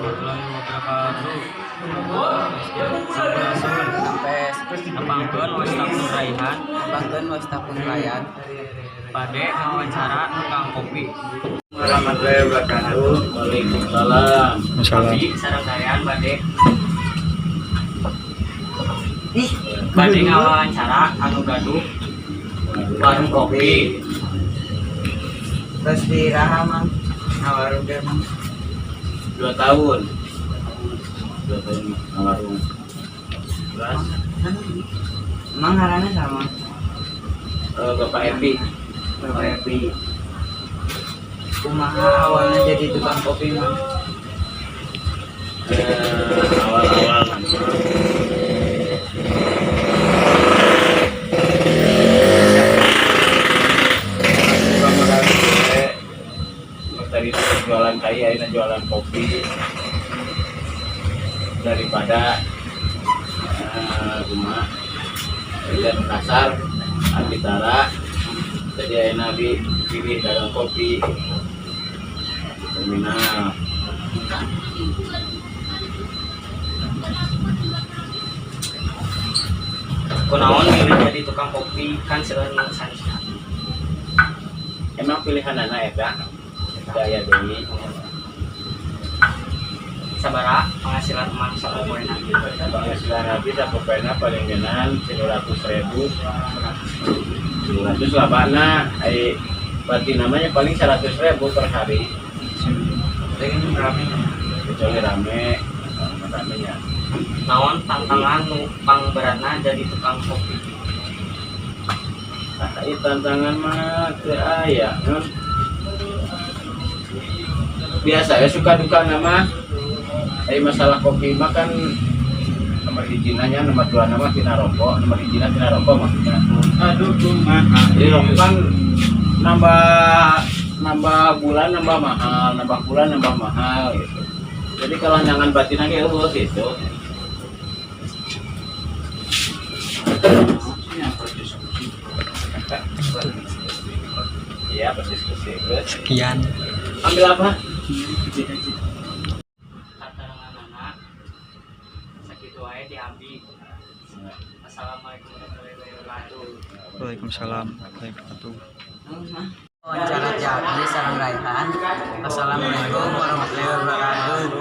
warahmatullahi wabarakatuh. Sampai Abangkeun Wastapun Raihan. Abangkeun Wastapun Raihan. Pade ngawawancara tukang kopi. Warahmatullahi wabarakatuh. Waalaikumsalam. Kopi sareng Raihan Pade. Pade ngawawancara anu gaduh warung kopi. Terus di Raha mang warung dia mang 2 tahun. 2 tahun warung. Terus emang ngaranna sama Bapak Epi. Bapak Epi. Kumaha awalnya jadi tukang kopi mang? Awal-awal tadi jualan kai, akhirnya jualan kopi daripada rumah dan kasar antara jadi akhirnya pilih dagang kopi terminal. Kunaon milih jadi tukang kopi kan seueur nu sanesna. Emang pilihan anak ya daya deui Sabaraha penghasilan emang sapopoena? penghasilan habis sapopoena paling genan 100.000 labana berarti namanya paling 100.000 per hari. Pengen rame. Kecuali ramenya. Naon tantangan nu pangberatna jadi tukang kopi? Tantangan mah teu aya. Biasa ya suka duka nama masalah kopi mah kan nomor hijinanya, nomor 2 nama tina rokok, nomor hijina tina rokok maksudnya. Aduh kumaha. Jadi rokok kan nambah bulan nambah mahal gitu. Jadi kalau jangan batin lagi gitu. Iya, diskusi. Sekian. Ambil apa? Kataranganana sakitu wae diambi. Assalamualaikum warahmatullahi wabarakatuh. Waalaikumsalam warahmatullahi wabarakatuh. Wawancara jadi sareng Raihan. Assalamualaikum warahmatullahi wabarakatuh.